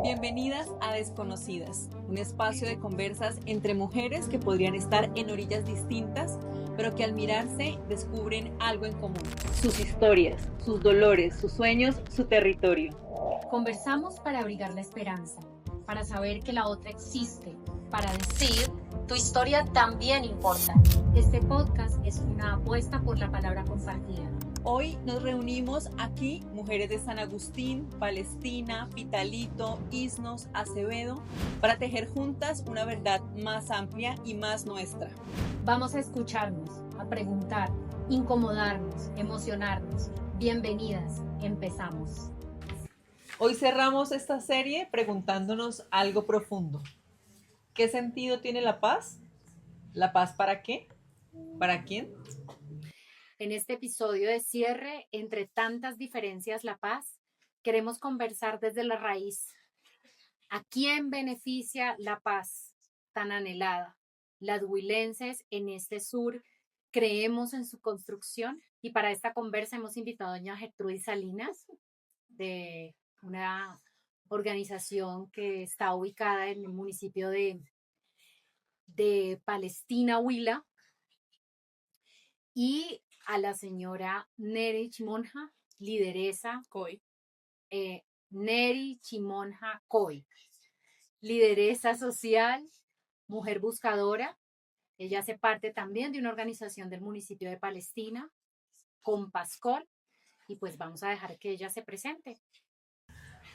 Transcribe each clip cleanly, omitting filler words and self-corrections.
Bienvenidas a Desconocidas, un espacio de conversas entre mujeres que podrían estar en orillas distintas, pero que al mirarse descubren algo en común. Sus historias, sus dolores, sus sueños, su territorio. Conversamos para abrigar la esperanza, para saber que la otra existe, para decir, tu historia también importa. Este podcast es una apuesta por la palabra compartida. Hoy nos reunimos aquí, mujeres de San Agustín, Palestina, Pitalito, Isnos, Acevedo, para tejer juntas una verdad más amplia y más nuestra. Vamos a escucharnos, a preguntar, incomodarnos, emocionarnos. Bienvenidas, empezamos. Hoy cerramos esta serie preguntándonos algo profundo. ¿Qué sentido tiene la paz? ¿La paz para qué? ¿Para quién? En este episodio de cierre, entre tantas diferencias, la paz, queremos conversar desde la raíz. ¿A quién beneficia la paz tan anhelada? Las huilenses en este sur creemos en su construcción y para esta conversa hemos invitado a doña Gertrudis Salinas de una organización que está ubicada en el municipio de Palestina, Huila, y a la señora Neri Chimonja, lideresa COI. Neri Chimonja COI, lideresa social, mujer buscadora. Ella hace parte también de una organización del municipio de Palestina, Compascol, y pues vamos a dejar que ella se presente.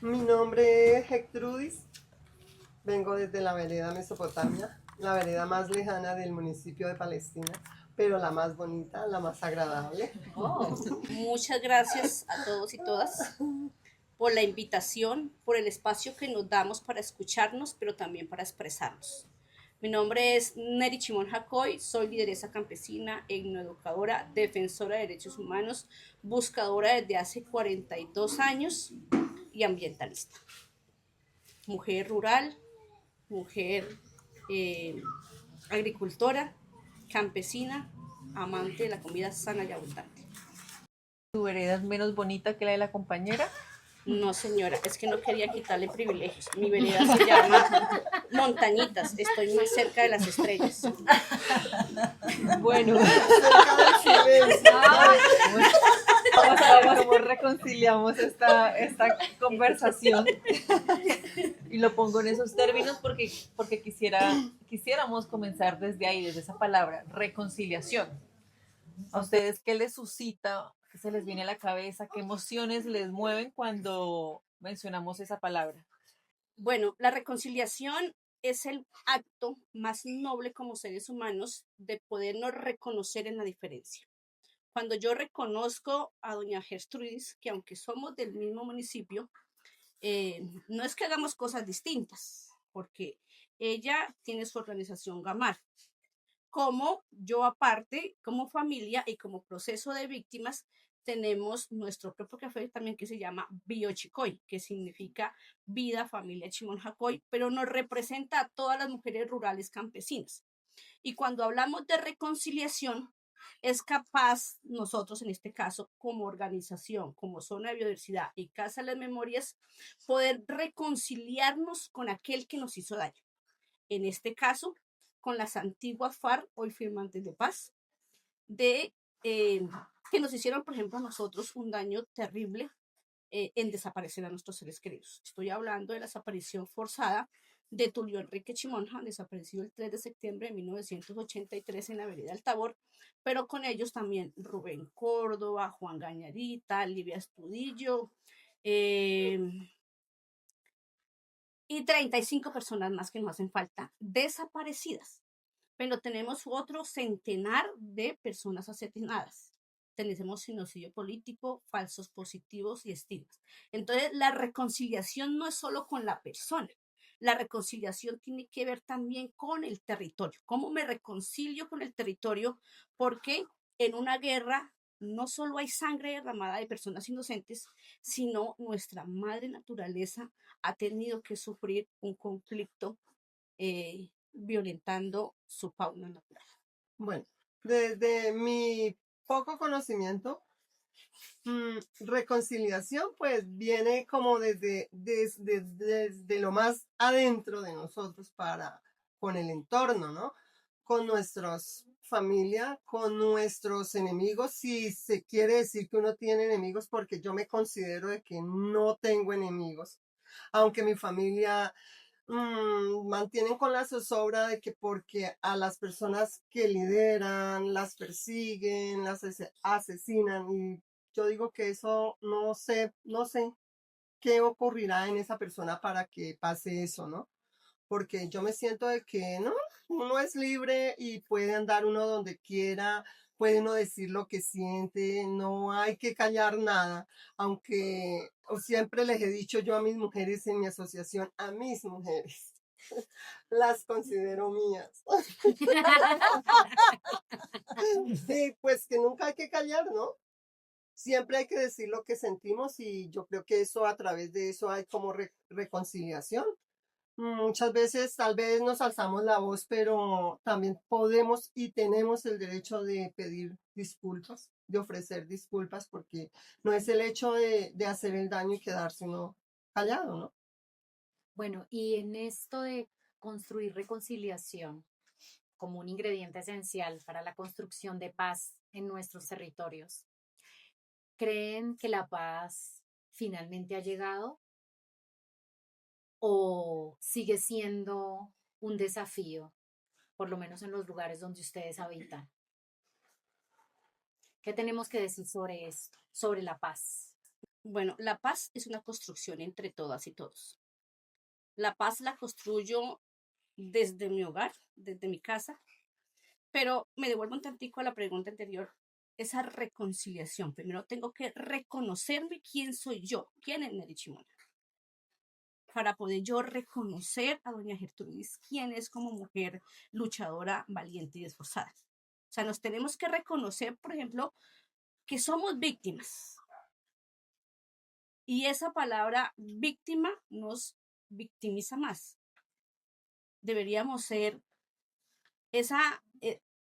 Mi nombre es Gertrudis, vengo desde la vereda Mesopotamia, la vereda más lejana del municipio de Palestina, pero la más bonita, la más agradable. Muchas gracias a todos y todas por la invitación, por el espacio que nos damos para escucharnos, pero también para expresarnos. Mi nombre es Neri Chimonja COI, soy lideresa campesina, etnoeducadora, defensora de derechos humanos, buscadora desde hace 42 años y ambientalista. Mujer rural, mujer agricultora, campesina, amante de la comida sana y abundante. ¿Tu vereda es menos bonita que la de la compañera? No, señora, es que no quería quitarle privilegios. Mi vereda se llama Montañitas, estoy más cerca de las estrellas. Bueno, Cerca del silencio. vamos a ver cómo reconciliamos esta conversación. Y lo pongo en esos términos porque quisiéramos comenzar desde ahí, desde esa palabra, reconciliación. ¿A ustedes qué les suscita? ¿Qué se les viene a la cabeza? ¿Qué emociones les mueven cuando mencionamos esa palabra? Bueno, la reconciliación es el acto más noble como seres humanos de podernos reconocer en la diferencia. Cuando yo reconozco a doña Gertrudis, que aunque somos del mismo municipio, no es que hagamos cosas distintas, porque ella tiene su organización Gamar. Como yo aparte, como familia y como proceso de víctimas, tenemos nuestro propio café también que se llama Biochicoy, que significa vida, familia Chimonjacoy, pero nos representa a todas las mujeres rurales campesinas. Y cuando hablamos de reconciliación, es capaz nosotros, en este caso, como organización, como zona de biodiversidad y Casa de las Memorias, poder reconciliarnos con aquel que nos hizo daño. En este caso, con las antiguas FARC, hoy firmantes de paz, que nos hicieron, por ejemplo, a nosotros un daño terrible en desaparecer a nuestros seres queridos. Estoy hablando de la desaparición forzada de Tulio Enrique Chimonja, desaparecido el 3 de septiembre de 1983 en la vereda del Tabor, pero con ellos también Rubén Córdoba, Juan Gañarita, Livia Estudillo, y 35 personas más que nos hacen falta desaparecidas. Pero tenemos otro centenar de personas asesinadas. Tenemos genocidio político, falsos positivos y estigmas. Entonces, la reconciliación no es solo con la persona. La reconciliación tiene que ver también con el territorio. ¿Cómo me reconcilio con el territorio? Porque en una guerra no solo hay sangre derramada de personas inocentes, sino nuestra madre naturaleza ha tenido que sufrir un conflicto violentando su fauna natural. Bueno, desde mi poco conocimiento, Reconciliación pues viene como desde lo más adentro de nosotros con el entorno, ¿no? Con nuestras familia, con nuestros enemigos, si se quiere decir que uno tiene enemigos, porque yo me considero de que no tengo enemigos, aunque mi familia mantienen con la zozobra de que porque a las personas que lideran las persiguen, asesinan, y yo digo que eso no sé qué ocurrirá en esa persona para que pase eso, ¿no? Porque yo me siento de que no, uno es libre y puede andar uno donde quiera, puede uno decir lo que siente, no hay que callar nada, aunque siempre les he dicho yo a mis mujeres en mi asociación, a mis mujeres, las considero mías. Sí, pues que nunca hay que callar, ¿no? Siempre hay que decir lo que sentimos y yo creo que eso a través de eso hay como reconciliación. Muchas veces tal vez nos alzamos la voz, pero también podemos y tenemos el derecho de pedir disculpas, de ofrecer disculpas, porque no es el hecho de hacer el daño y quedarse uno callado, ¿no? Bueno, y en esto de construir reconciliación como un ingrediente esencial para la construcción de paz en nuestros territorios, ¿creen que la paz finalmente ha llegado o sigue siendo un desafío, por lo menos en los lugares donde ustedes habitan? ¿Qué tenemos que decir sobre esto, sobre la paz? Bueno, la paz es una construcción entre todas y todos. La paz la construyo desde mi hogar, desde mi casa, pero me devuelvo un tantico a la pregunta anterior. Esa reconciliación. Primero tengo que reconocerme quién soy yo, quién es Neri Chimona, para poder yo reconocer a doña Gertrudis, quién es como mujer luchadora, valiente y esforzada. O sea, nos tenemos que reconocer, por ejemplo, que somos víctimas. Y esa palabra víctima nos victimiza más. Deberíamos ser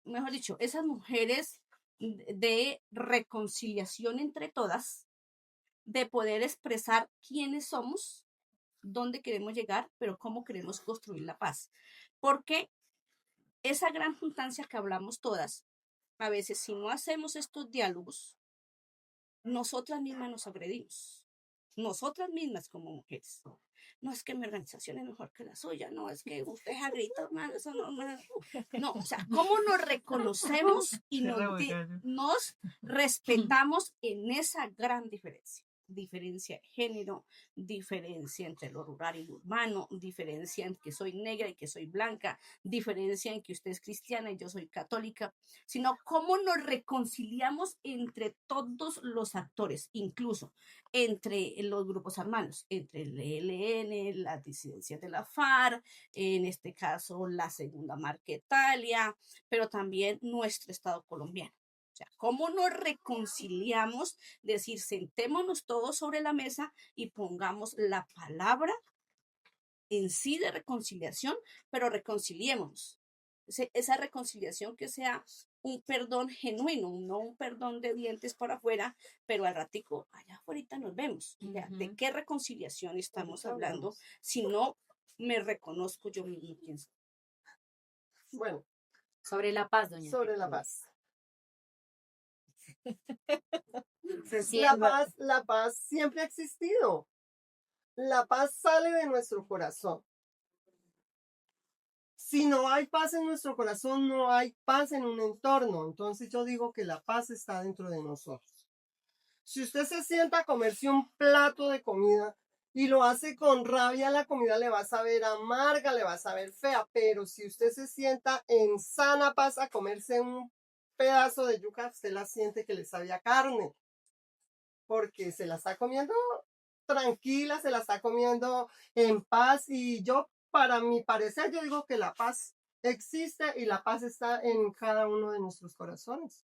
mejor dicho, esas mujeres de reconciliación entre todas, de poder expresar quiénes somos, dónde queremos llegar, pero cómo queremos construir la paz. Porque esa gran juntancia que hablamos todas, a veces si no hacemos estos diálogos, nosotras mismas nos agredimos. Nosotras mismas como mujeres. No es que mi organización es mejor que la suya, no es que usted es agrita, eso no, o sea, ¿cómo nos reconocemos y nos respetamos en esa gran diferencia? Diferencia de género, diferencia entre lo rural y lo urbano, diferencia en que soy negra y que soy blanca, diferencia en que usted es cristiana y yo soy católica, sino cómo nos reconciliamos entre todos los actores, incluso entre los grupos armados, entre el ELN, las disidencias de la FARC, en este caso la Segunda Marquetalia, pero también nuestro Estado colombiano. O sea, ¿cómo nos reconciliamos? Decir, sentémonos todos sobre la mesa y pongamos la palabra en sí de reconciliación, pero reconciliémonos. Esa reconciliación que sea un perdón genuino, no un perdón de dientes para afuera, pero al ratico, allá afuera nos vemos. ¿De qué reconciliación estamos hablando si no me reconozco yo mismo quién soy? Bueno, Sobre la paz, doña. sobre la paz. Siempre. La paz siempre ha existido. La paz sale de nuestro corazón. Si no hay paz en nuestro corazón, no hay paz en un entorno. Entonces yo digo que la paz está dentro de nosotros. Si usted se sienta a comerse un plato de comida y lo hace con rabia, la comida le va a saber amarga, le va a saber fea. Pero si usted se sienta en sana paz a comerse un pedazo de yuca, usted la siente que le sabe a carne. Porque se la está comiendo tranquila, se la está comiendo en paz. Y yo, para mi parecer, yo digo que la paz existe y la paz está en cada uno de nuestros corazones.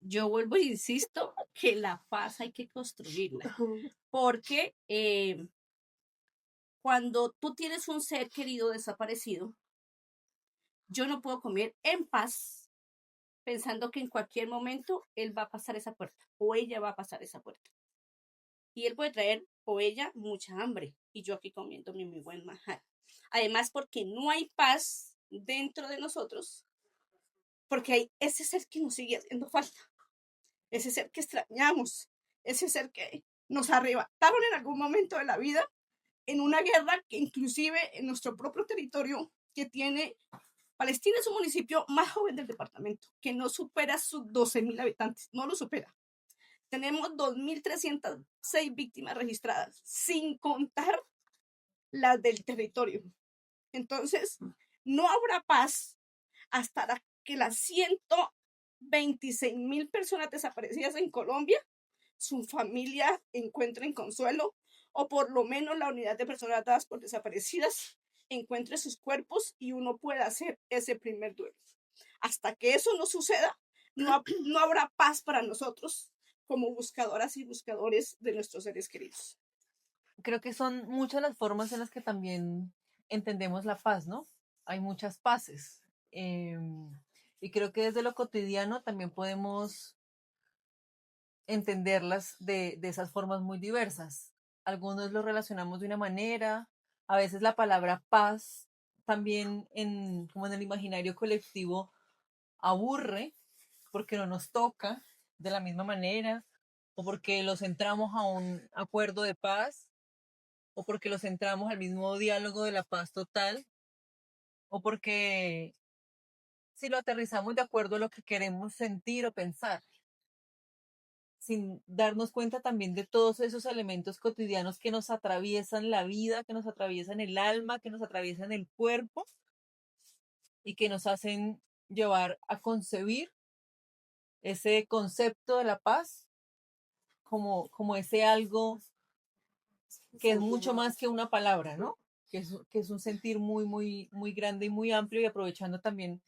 Yo vuelvo e insisto que la paz hay que construirla, porque cuando tú tienes un ser querido desaparecido, yo no puedo comer en paz pensando que en cualquier momento él va a pasar esa puerta o ella va a pasar esa puerta. Y él puede traer o ella mucha hambre y yo aquí comiendo mi muy buen manjar. Además, porque no hay paz dentro de nosotros, porque hay ese ser que nos sigue haciendo falta, ese ser que extrañamos, ese ser que nos arrebataron en algún momento de la vida en una guerra que inclusive en nuestro propio territorio que tiene Palestina es un municipio más joven del departamento, que no supera sus 12.000 habitantes, no lo supera. Tenemos 2.306 víctimas registradas, sin contar las del territorio. Entonces, no habrá paz hasta que las 126.000 personas desaparecidas en Colombia, su familia encuentren consuelo, o por lo menos la unidad de personas dadas por desaparecidas encuentre sus cuerpos y uno pueda hacer ese primer duelo. Hasta que eso no suceda, no habrá paz para nosotros como buscadoras y buscadores de nuestros seres queridos. Creo que son muchas las formas en las que también entendemos la paz, ¿no? Hay muchas paces. Y creo que desde lo cotidiano también podemos entenderlas de esas formas muy diversas. Algunos lo relacionamos de una manera, a veces la palabra paz también como en el imaginario colectivo aburre porque no nos toca de la misma manera, o porque los centramos a un acuerdo de paz, o porque los centramos al mismo diálogo de la paz total, o porque si lo aterrizamos de acuerdo a lo que queremos sentir o pensar, sin darnos cuenta también de todos esos elementos cotidianos que nos atraviesan la vida, que nos atraviesan el alma, que nos atraviesan el cuerpo y que nos hacen llevar a concebir ese concepto de la paz como ese algo que es mucho más que una palabra, ¿no? Que es un sentir muy, muy, muy grande y muy amplio, y aprovechando también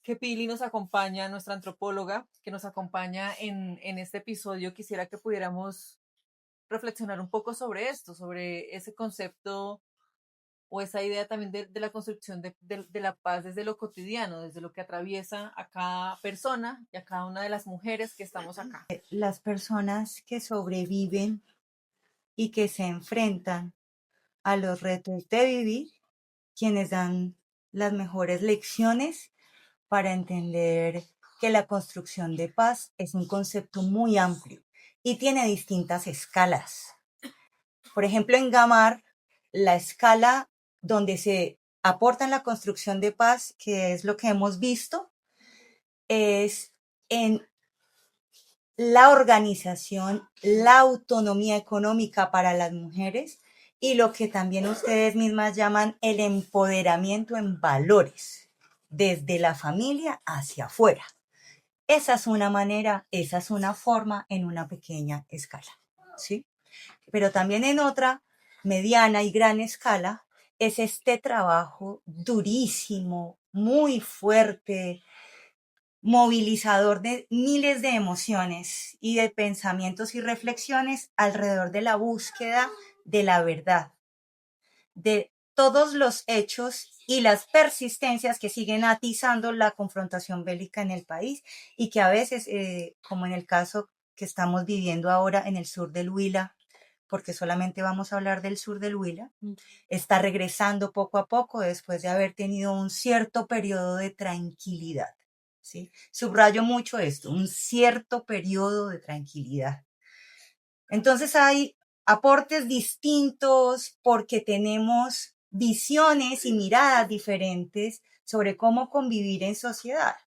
que Pili nos acompaña, nuestra antropóloga, que nos acompaña en este episodio, quisiera que pudiéramos reflexionar un poco sobre esto, sobre ese concepto o esa idea también de la construcción de la paz desde lo cotidiano, desde lo que atraviesa a cada persona y a cada una de las mujeres que estamos acá. Las personas que sobreviven y que se enfrentan a los retos de vivir, quienes dan las mejores lecciones para entender que la construcción de paz es un concepto muy amplio y tiene distintas escalas. Por ejemplo, en Gamar, la escala donde se aporta en la construcción de paz, que es lo que hemos visto, es en la organización, la autonomía económica para las mujeres y lo que también ustedes mismas llaman el empoderamiento en valores, desde la familia hacia afuera. Esa es una manera, esa es una forma en una pequeña escala, ¿sí? Pero también en otra mediana y gran escala es este trabajo durísimo, muy fuerte, movilizador de miles de emociones y de pensamientos y reflexiones alrededor de la búsqueda de la verdad, de todos los hechos y las persistencias que siguen atizando la confrontación bélica en el país y que a veces, como en el caso que estamos viviendo ahora en el sur del Huila, porque solamente vamos a hablar del sur del Huila, está regresando poco a poco después de haber tenido un cierto periodo de tranquilidad. ¿Sí? Subrayo mucho esto, un cierto periodo de tranquilidad. Entonces hay aportes distintos porque tenemos visiones y miradas diferentes sobre cómo convivir en sociedad.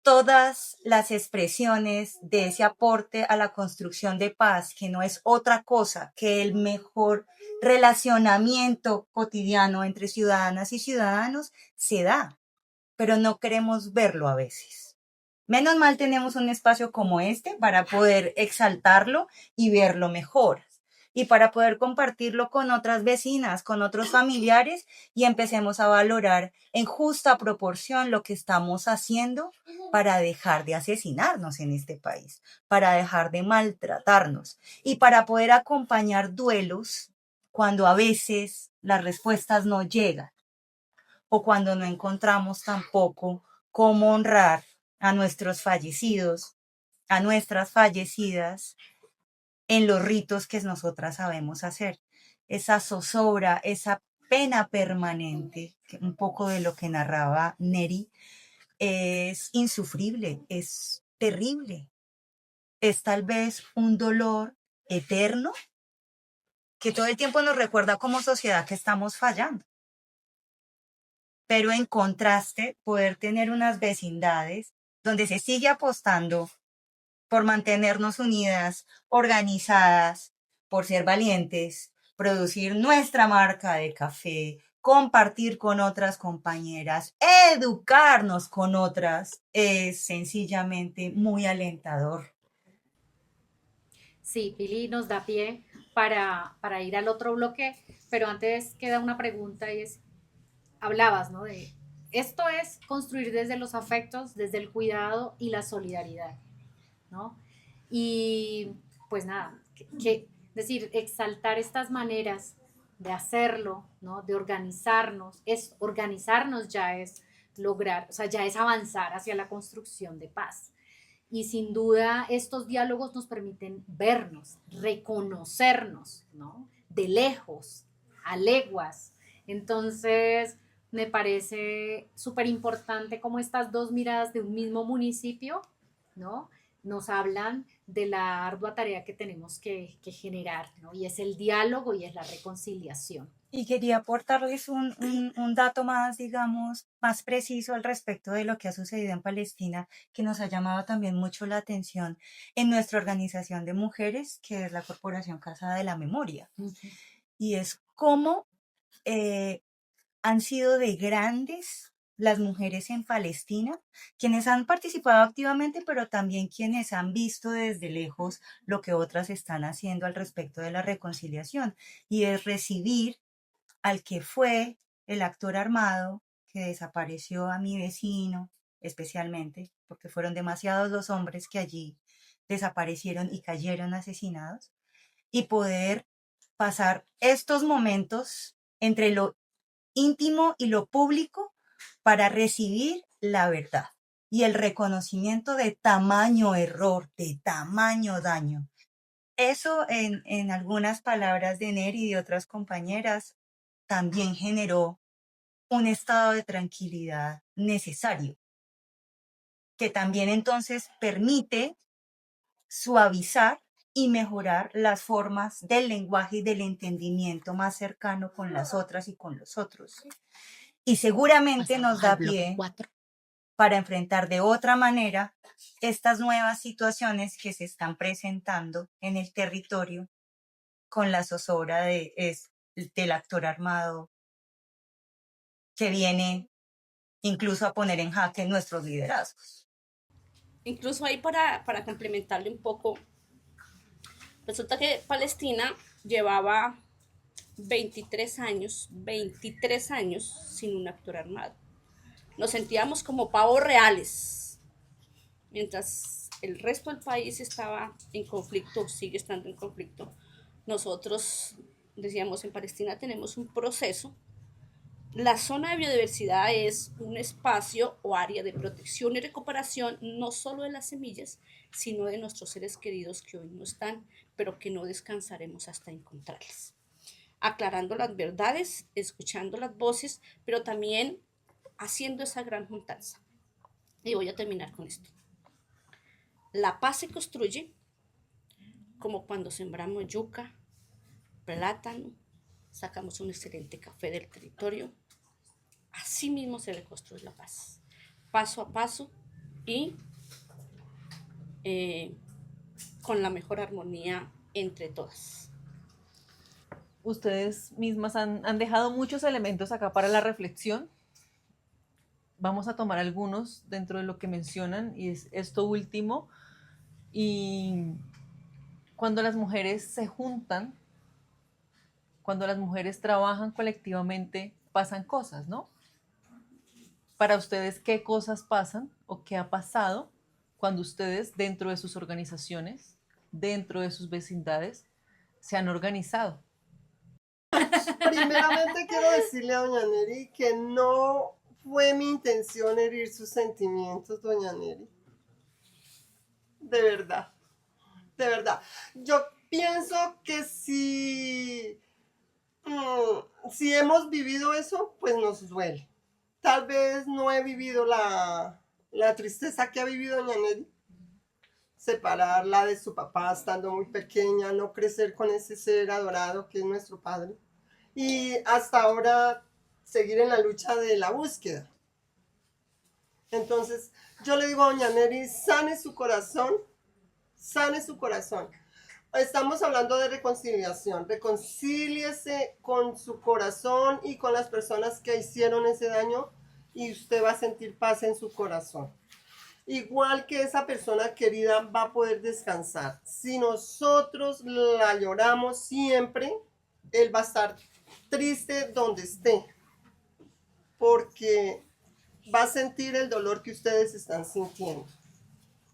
Todas las expresiones de ese aporte a la construcción de paz, que no es otra cosa que el mejor relacionamiento cotidiano entre ciudadanas y ciudadanos, se da, pero no queremos verlo a veces. Menos mal tenemos un espacio como este para poder exaltarlo y verlo mejor y para poder compartirlo con otras vecinas, con otros familiares y empecemos a valorar en justa proporción lo que estamos haciendo para dejar de asesinarnos en este país, para dejar de maltratarnos y para poder acompañar duelos cuando a veces las respuestas no llegan o cuando no encontramos tampoco cómo honrar a nuestros fallecidos, a nuestras fallecidas, en los ritos que nosotras sabemos hacer. Esa zozobra, esa pena permanente, un poco de lo que narraba Neri, es insufrible, es terrible. Es tal vez un dolor eterno que todo el tiempo nos recuerda como sociedad que estamos fallando. Pero en contraste, poder tener unas vecindades donde se sigue apostando por mantenernos unidas, organizadas, por ser valientes, producir nuestra marca de café, compartir con otras compañeras, educarnos con otras, es sencillamente muy alentador. Sí, Pili nos da pie para ir al otro bloque, pero antes queda una pregunta y es, hablabas, ¿no? De esto es construir desde los afectos, desde el cuidado y la solidaridad, ¿no? Y pues nada, decir, exaltar estas maneras de hacerlo, ¿no? De organizarnos ya es lograr, o sea, ya es avanzar hacia la construcción de paz. Y sin duda estos diálogos nos permiten vernos, reconocernos, ¿no? De lejos, a leguas. Entonces, me parece súper importante cómo estas dos miradas de un mismo municipio, ¿no? Nos hablan de la ardua tarea que tenemos que generar, ¿no? Y es el diálogo y es la reconciliación. Y quería aportarles un dato más, digamos, más preciso al respecto de lo que ha sucedido en Palestina, que nos ha llamado también mucho la atención en nuestra organización de mujeres, que es la Corporación Casa de la Memoria. Y es cómo han sido de grandes las mujeres en Palestina, quienes han participado activamente, pero también quienes han visto desde lejos lo que otras están haciendo al respecto de la reconciliación, y es recibir al que fue el actor armado que desapareció a mi vecino, especialmente, porque fueron demasiados los hombres que allí desaparecieron y cayeron asesinados, y poder pasar estos momentos entre lo íntimo y lo público para recibir la verdad y el reconocimiento de tamaño error, de tamaño daño. Eso en algunas palabras de Neri y de otras compañeras también generó un estado de tranquilidad necesario, que también entonces permite suavizar y mejorar las formas del lenguaje y del entendimiento más cercano con las otras y con los otros. Y seguramente nos da pie para enfrentar de otra manera estas nuevas situaciones que se están presentando en el territorio con la zozobra del actor armado que viene incluso a poner en jaque nuestros liderazgos. Incluso ahí para complementarle un poco, resulta que Palestina llevaba 23 años sin un actor armado. Nos sentíamos como pavos reales, mientras el resto del país estaba en conflicto, sigue estando en conflicto. Nosotros decíamos, en Palestina tenemos un proceso. La zona de biodiversidad es un espacio o área de protección y recuperación no solo de las semillas, sino de nuestros seres queridos que hoy no están, pero que no descansaremos hasta encontrarles. Aclarando las verdades, escuchando las voces, pero también haciendo esa gran juntanza. Y voy a terminar con esto. La paz se construye como cuando sembramos yuca, plátano, sacamos un excelente café del territorio. Así mismo se reconstruye la paz, paso a paso y con la mejor armonía entre todas. Ustedes mismas han dejado muchos elementos acá para la reflexión. Vamos a tomar algunos dentro de lo que mencionan y es esto último. Y cuando las mujeres se juntan, cuando las mujeres trabajan colectivamente, pasan cosas, ¿no? Para ustedes, ¿qué cosas pasan o qué ha pasado cuando ustedes dentro de sus organizaciones, dentro de sus vecindades, se han organizado? Primeramente quiero decirle a doña Neri que no fue mi intención herir sus sentimientos, doña Neri. De verdad, de verdad. Yo pienso que si hemos vivido eso, pues nos duele. Tal vez no he vivido la tristeza que ha vivido doña Neri. Separarla de su papá estando muy pequeña, no crecer con ese ser adorado que es nuestro padre. Y hasta ahora seguir en la lucha de la búsqueda. Entonces, yo le digo a doña Neri, sane su corazón, sane su corazón. Estamos hablando de reconciliación. Reconcíliese con su corazón y con las personas que hicieron ese daño y usted va a sentir paz en su corazón. Igual que esa persona querida va a poder descansar. Si nosotros la lloramos siempre, él va a estar triste donde esté, porque va a sentir el dolor que ustedes están sintiendo.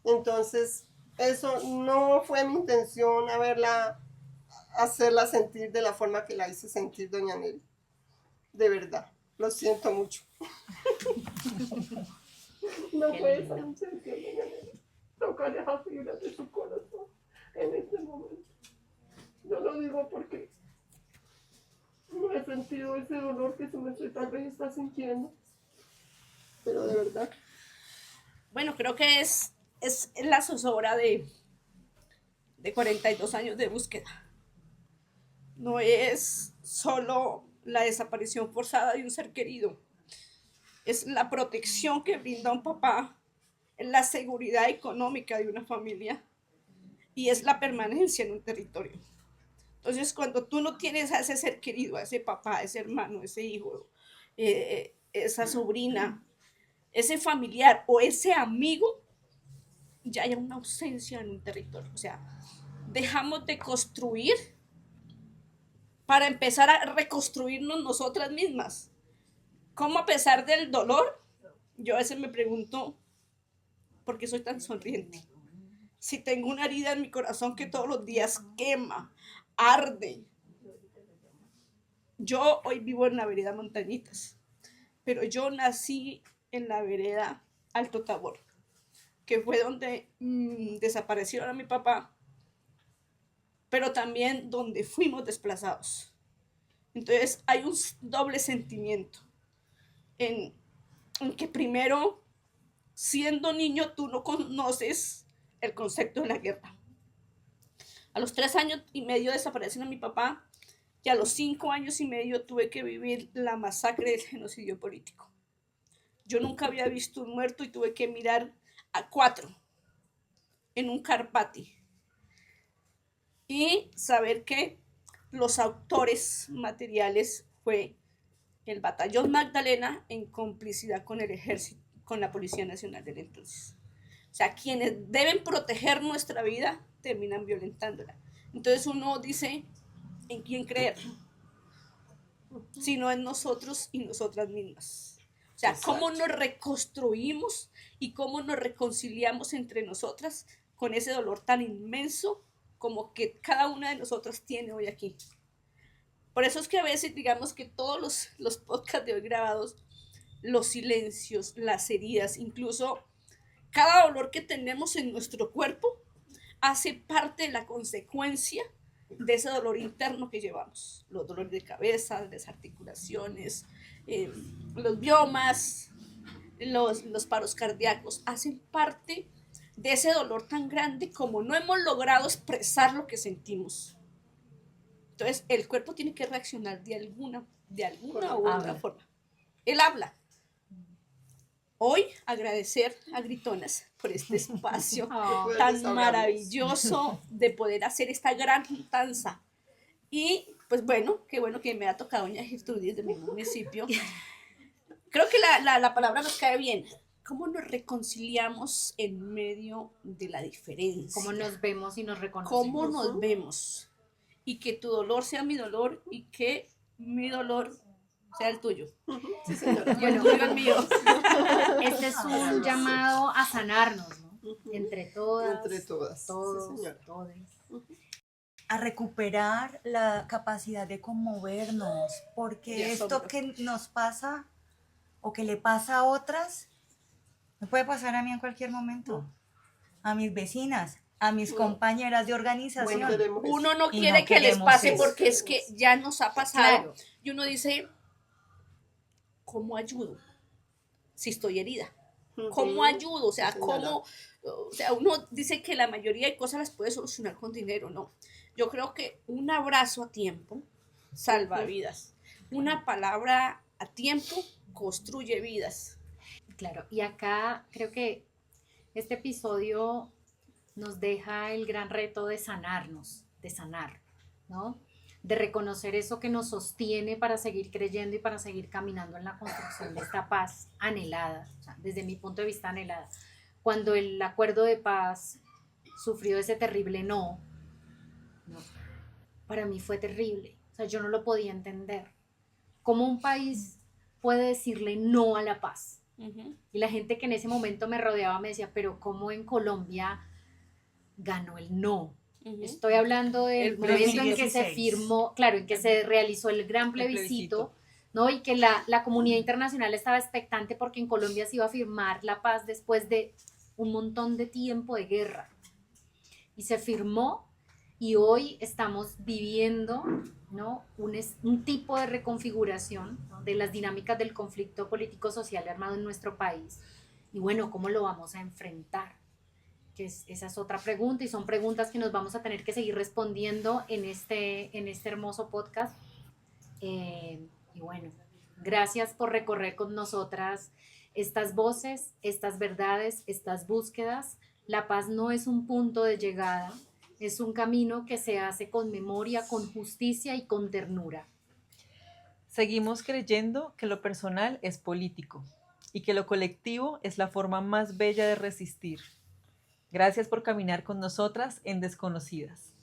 Entonces, eso no fue mi intención hacerla sentir de la forma que la hice sentir doña Neri. De verdad, lo siento mucho. No fue esa mi intención, doña Neri. Tocar esas fibras de su corazón en este momento. Yo lo digo porque no he sentido ese dolor que su merced tal vez está sintiendo. Pero de verdad. Bueno, creo que es la zozobra de 42 años de búsqueda. No es solo la desaparición forzada de un ser querido, es la protección que brinda un papá, es la seguridad económica de una familia y es la permanencia en un territorio. Entonces, cuando tú no tienes a ese ser querido, a ese papá, a ese hermano, ese hijo, esa sobrina, ese familiar o ese amigo, ya hay una ausencia en un territorio. O sea, dejamos de construir para empezar a reconstruirnos nosotras mismas. ¿Cómo a pesar del dolor? Yo a veces me pregunto, ¿por qué soy tan sonriente? Si tengo una herida en mi corazón que todos los días quema, arde. Yo hoy vivo en la vereda Montañitas, pero yo nací en la vereda Alto Tabor, que fue donde desaparecieron a mi papá, pero también donde fuimos desplazados. Entonces hay un doble sentimiento en que primero, siendo niño, tú no conoces el concepto de la guerra. A los 3 años y medio desaparecieron a mi papá y a los 5 años y medio tuve que vivir la masacre del genocidio político. Yo nunca había visto un muerto y tuve que mirar a 4 en un Carpati y saber que los autores materiales fue el Batallón Magdalena en complicidad con el ejército, con la Policía Nacional del entonces. O sea, quienes deben proteger nuestra vida terminan violentándola. Entonces uno dice, ¿en quién creer? Sino en nosotros y nosotras mismas. O sea, cómo nos reconstruimos y cómo nos reconciliamos entre nosotras con ese dolor tan inmenso como que cada una de nosotras tiene hoy aquí. Por eso es que a veces, digamos que todos los podcasts de hoy grabados, los silencios, las heridas, incluso cada dolor que tenemos en nuestro cuerpo hace parte de la consecuencia de ese dolor interno que llevamos. Los dolores de cabeza, las articulaciones, los biomas, los paros cardíacos, hacen parte de ese dolor tan grande como no hemos logrado expresar lo que sentimos. Entonces, el cuerpo tiene que reaccionar de alguna u otra forma. Él habla. Hoy agradecer a Gritonas por este espacio tan maravilloso de poder hacer esta gran danza. Y pues bueno que me ha tocado doña Gertrudis de mi municipio. Creo que la palabra nos cae bien. ¿Cómo nos reconciliamos en medio de la diferencia? ¿Cómo nos vemos y nos reconocemos? ¿Cómo nos vemos? Y que tu dolor sea mi dolor y que mi dolor sea el tuyo. Sí, señora. Y el tuyo el mío. Este es un llamado a sanarnos, ¿no? Entre todas. Entre todas. Todos, Sí, señora. todes. A recuperar la capacidad de conmovernos, porque De esto asombro. que nos pasa o que le pasa a otras, me puede pasar a mí en cualquier momento. A mis vecinas, a mis compañeras de organización. Bueno, queremos eso. Uno no Y quiere no que les queremos pase eso. porque es que ya nos ha pasado. Claro. Y uno dice, ¿cómo ayudo si estoy herida? ¿Cómo ayudo? O sea, Sí, señora. ¿cómo? O sea, uno dice que la mayoría de cosas las puede solucionar con dinero, no. Yo creo que un abrazo a tiempo salva vidas. Una palabra a tiempo construye vidas. Claro, y acá creo que este episodio nos deja el gran reto de sanarnos, de sanar, ¿no? De reconocer eso que nos sostiene para seguir creyendo y para seguir caminando en la construcción de esta paz anhelada, o sea, desde mi punto de vista anhelada. Cuando el acuerdo de paz sufrió ese terrible no, para mí fue terrible, o sea, yo no lo podía entender. ¿Cómo un país puede decirle no a la paz? Y la gente que en ese momento me rodeaba me decía, pero ¿cómo en Colombia ganó el no? Estoy hablando del El momento en que se 2016. firmó, claro, en que se realizó el gran plebiscito, ¿no? Y que la comunidad internacional estaba expectante porque en Colombia se iba a firmar la paz después de un montón de tiempo de guerra. Y se firmó y hoy estamos viviendo, ¿no? un tipo de reconfiguración, ¿no? de las dinámicas del conflicto político-social armado en nuestro país. Y bueno, ¿cómo lo vamos a enfrentar? Esa es otra pregunta y son preguntas que nos vamos a tener que seguir respondiendo en este hermoso podcast. Y bueno, gracias por recorrer con nosotras estas voces, estas verdades, estas búsquedas. La paz no es un punto de llegada, es un camino que se hace con memoria, con justicia y con ternura. Seguimos creyendo que lo personal es político y que lo colectivo es la forma más bella de resistir. Gracias por caminar con nosotras en Desconocidas.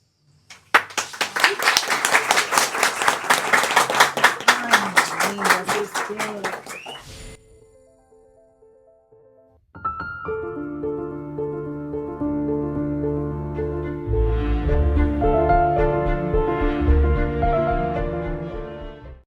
Ay, lindas ustedes.